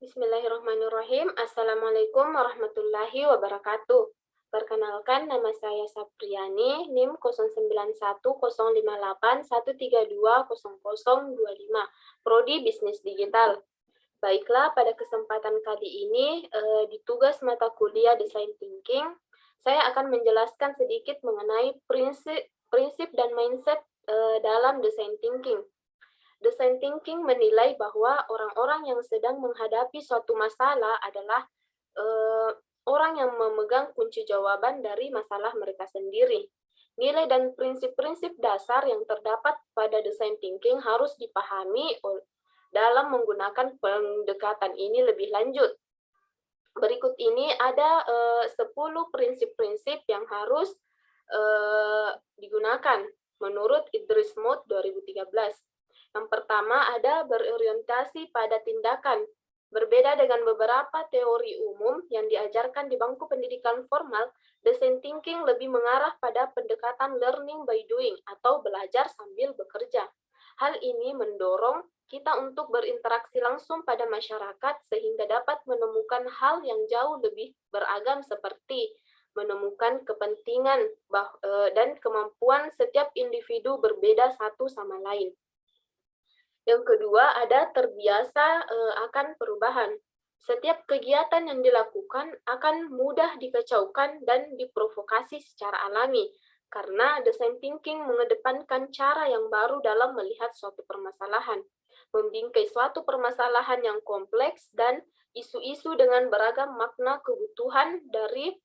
Bismillahirrahmanirrahim. Assalamualaikum warahmatullahi wabarakatuh. Perkenalkan, nama saya Sapriani, NIM 09105813200025, Prodi Bisnis Digital. Baiklah, pada kesempatan kali ini, di tugas mata kuliah Design Thinking, saya akan menjelaskan sedikit mengenai prinsip dan mindset dalam Design Thinking. Design thinking menilai bahwa orang-orang yang sedang menghadapi suatu masalah adalah orang yang memegang kunci jawaban dari masalah mereka sendiri. Nilai dan prinsip-prinsip dasar yang terdapat pada design thinking harus dipahami dalam menggunakan pendekatan ini lebih lanjut. Berikut ini ada 10 prinsip-prinsip yang harus digunakan menurut Idris Mood 2013. Yang pertama ada berorientasi pada tindakan. Berbeda dengan beberapa teori umum yang diajarkan di bangku pendidikan formal, design thinking lebih mengarah pada pendekatan learning by doing atau belajar sambil bekerja. Hal ini mendorong kita untuk berinteraksi langsung pada masyarakat sehingga dapat menemukan hal yang jauh lebih beragam seperti menemukan kepentingan dan kemampuan setiap individu berbeda satu sama lain. Yang kedua, ada terbiasa akan perubahan. Setiap kegiatan yang dilakukan akan mudah dikacaukan dan diprovokasi secara alami, karena design thinking mengedepankan cara yang baru dalam melihat suatu permasalahan, membingkai suatu permasalahan yang kompleks dan isu-isu dengan beragam makna kebutuhan dari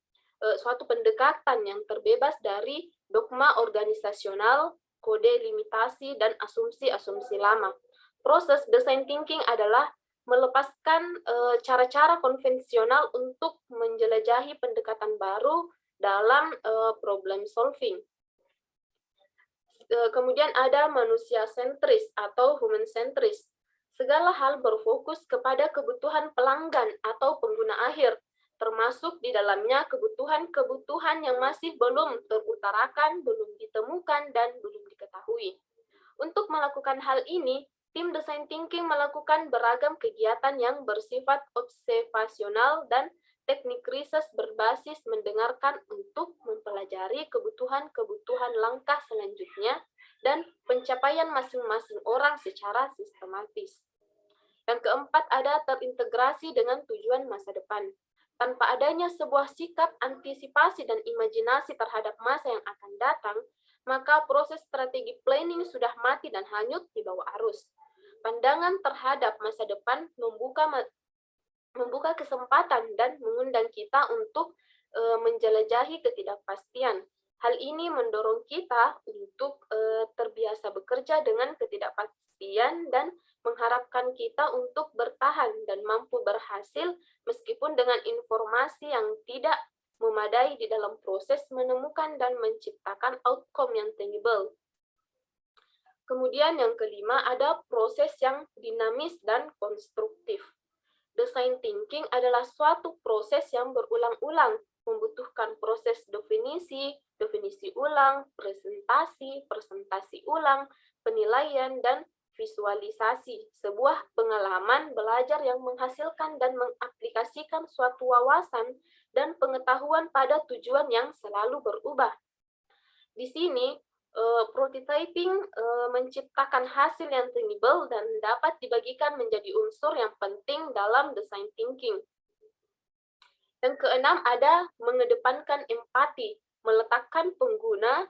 suatu pendekatan yang terbebas dari dogma organisasional, kode limitasi, dan asumsi-asumsi lama. Proses design thinking adalah melepaskan cara-cara konvensional untuk menjelajahi pendekatan baru dalam problem solving. Kemudian ada manusia sentris atau human sentris. Segala hal berfokus kepada kebutuhan pelanggan atau pengguna akhir, termasuk di dalamnya kebutuhan-kebutuhan yang masih belum terutarakan, belum ditemukan, dan belum diketahui. Untuk melakukan hal ini, tim design thinking melakukan beragam kegiatan yang bersifat observasional dan teknik riset berbasis mendengarkan untuk mempelajari kebutuhan-kebutuhan langkah selanjutnya dan pencapaian masing-masing orang secara sistematis. Yang keempat ada terintegrasi dengan tujuan masa depan. Tanpa adanya sebuah sikap antisipasi dan imajinasi terhadap masa yang akan datang, maka proses strategi planning sudah mati dan hanyut di bawah arus. Pandangan terhadap masa depan membuka kesempatan dan mengundang kita untuk menjelajahi ketidakpastian. Hal ini mendorong kita untuk terbiasa bekerja dengan ketidakpastian dan mengharapkan kita untuk bertahan dan mampu berhasil meskipun dengan informasi yang tidak memadai di dalam proses menemukan dan menciptakan outcome yang tangible. Kemudian yang kelima ada proses yang dinamis dan konstruktif. Design thinking adalah suatu proses yang berulang-ulang, membutuhkan proses definisi, definisi ulang, presentasi, presentasi ulang, penilaian, dan visualisasi. Sebuah pengalaman belajar yang menghasilkan dan mengaplikasikan suatu wawasan dan pengetahuan pada tujuan yang selalu berubah. Di sini, prototyping menciptakan hasil yang tangible dan dapat dibagikan menjadi unsur yang penting dalam design thinking. Yang keenam ada mengedepankan empati, meletakkan pengguna,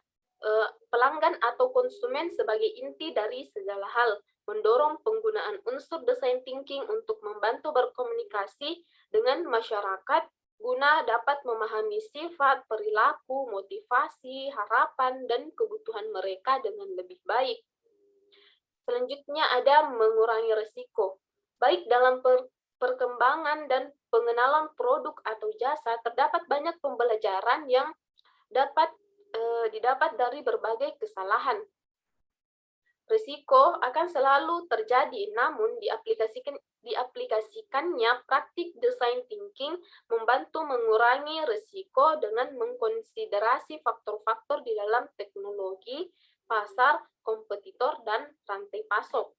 pelanggan atau konsumen sebagai inti dari segala hal, mendorong penggunaan unsur design thinking untuk membantu berkomunikasi dengan masyarakat guna dapat memahami sifat, perilaku, motivasi, harapan, dan kebutuhan mereka dengan lebih baik. Selanjutnya ada mengurangi risiko. Baik dalam perkembangan dan pengenalan produk atau jasa, terdapat banyak pembelajaran yang didapat dari berbagai kesalahan. Risiko akan selalu terjadi, namun diaplikasikannya praktik design thinking membantu mengurangi risiko dengan mengkonsiderasi faktor-faktor di dalam teknologi, pasar, kompetitor, dan rantai pasok.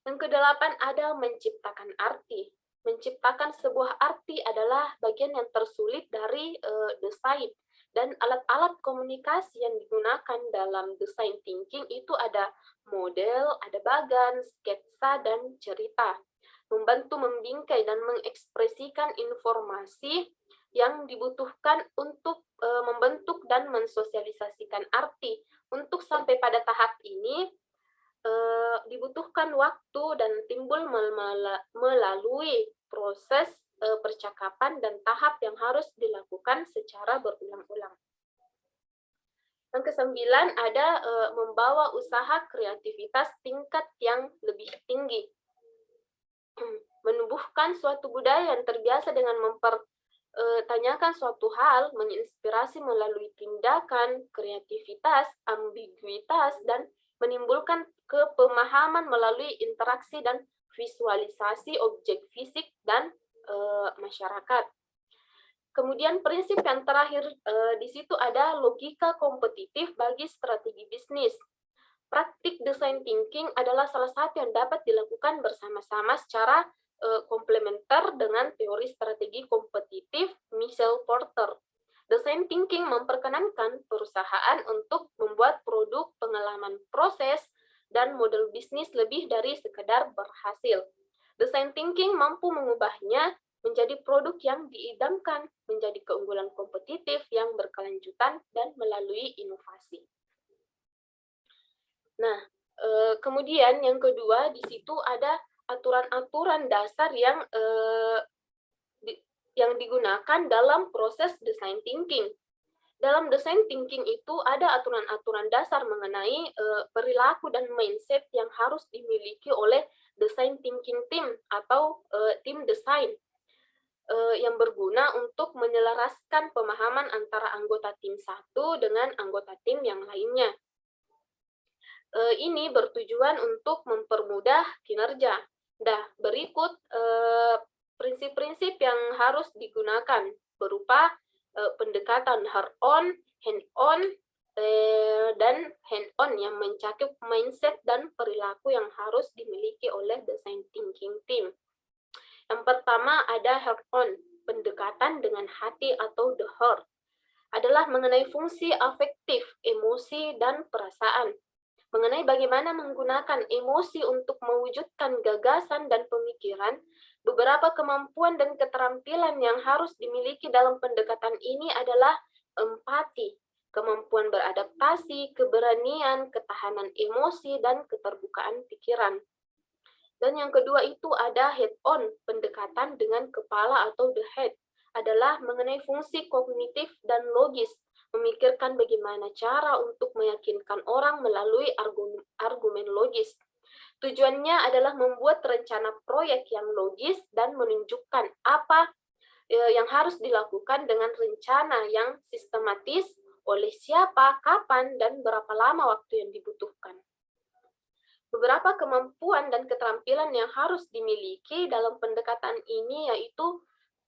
Yang kedelapan ada menciptakan arti. menciptakan sebuah arti adalah bagian yang tersulit dari desain. Dan alat-alat komunikasi yang digunakan dalam design thinking itu ada model, ada bagan, sketsa, dan cerita. Membantu membingkai dan mengekspresikan informasi yang dibutuhkan untuk membentuk dan mensosialisasikan arti. Untuk sampai pada tahap ini, dibutuhkan waktu dan timbul melalui proses percakapan dan tahap yang harus dilakukan secara berulang-ulang. Yang kesembilan ada membawa usaha kreativitas tingkat yang lebih tinggi. Menumbuhkan suatu budaya yang terbiasa dengan mempertanyakan suatu hal, menginspirasi melalui tindakan, kreativitas, ambiguitas, dan menimbulkan kepemahaman melalui interaksi dan visualisasi objek fisik dan masyarakat. Kemudian prinsip yang terakhir di situ ada logika kompetitif bagi strategi bisnis. Praktik design thinking adalah salah satu yang dapat dilakukan bersama-sama secara komplementer dengan teori strategi kompetitif Michel Porter. Design thinking memperkenankan perusahaan untuk membuat produk, pengalaman proses, dan model bisnis lebih dari sekedar berhasil. Design thinking mampu mengubahnya menjadi produk yang diidamkan, menjadi keunggulan kompetitif yang berkelanjutan dan melalui inovasi. Nah, kemudian yang kedua di situ ada aturan-aturan dasar yang digunakan dalam proses design thinking. Dalam design thinking itu ada aturan-aturan dasar mengenai perilaku dan mindset yang harus dimiliki oleh design thinking team atau tim desain yang berguna untuk menyelaraskan pemahaman antara anggota tim satu dengan anggota tim yang lainnya. Ini bertujuan untuk mempermudah kinerja. Nah, berikut prinsip-prinsip yang harus digunakan berupa pendekatan hard-on, hand-on, dan hand-on yang mencakup mindset dan perilaku yang harus dimiliki oleh design thinking team. Yang pertama ada hard-on, pendekatan dengan hati atau the heart. Adalah mengenai fungsi afektif, emosi, dan perasaan. Mengenai bagaimana menggunakan emosi untuk mewujudkan gagasan dan pemikiran, beberapa kemampuan dan keterampilan yang harus dimiliki dalam pendekatan ini adalah empati, kemampuan beradaptasi, keberanian, ketahanan emosi, dan keterbukaan pikiran. Dan yang kedua itu ada head-on, pendekatan dengan kepala atau the head, adalah mengenai fungsi kognitif dan logis, memikirkan bagaimana cara untuk meyakinkan orang melalui argumen logis. Tujuannya adalah membuat rencana proyek yang logis dan menunjukkan apa yang harus dilakukan dengan rencana yang sistematis, oleh siapa, kapan, dan berapa lama waktu yang dibutuhkan. Beberapa kemampuan dan keterampilan yang harus dimiliki dalam pendekatan ini yaitu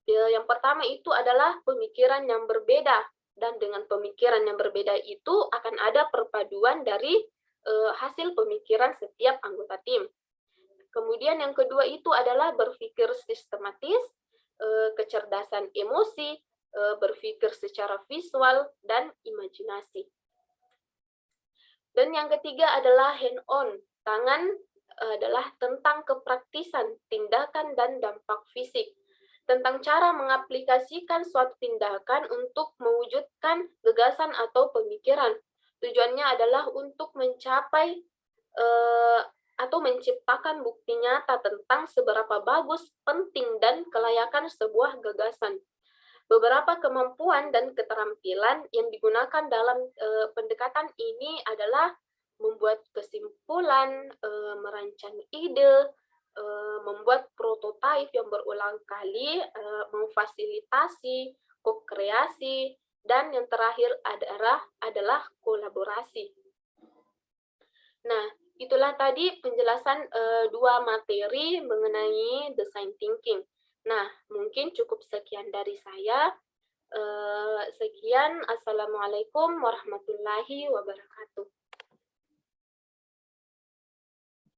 yang pertama itu adalah pemikiran yang berbeda. Dan dengan pemikiran yang berbeda itu akan ada perpaduan dari hasil pemikiran setiap anggota tim. Kemudian yang kedua itu adalah berpikir sistematis, kecerdasan emosi, berpikir secara visual, dan imajinasi. Dan yang ketiga adalah hand-on, tangan adalah tentang kepraktisan, tindakan, dan dampak fisik. Tentang cara mengaplikasikan suatu tindakan untuk mewujudkan gagasan atau pemikiran. Tujuannya adalah untuk mencapai atau menciptakan bukti nyata tentang seberapa bagus, penting, dan kelayakan sebuah gagasan. Beberapa kemampuan dan keterampilan yang digunakan dalam pendekatan ini adalah membuat kesimpulan, merancang ide, membuat prototipe yang berulang kali, memfasilitasi, ko-kreasi, dan yang terakhir adalah kolaborasi. Nah, itulah tadi penjelasan dua materi mengenai design thinking. Nah, mungkin cukup sekian dari saya. Sekian, Assalamualaikum warahmatullahi wabarakatuh.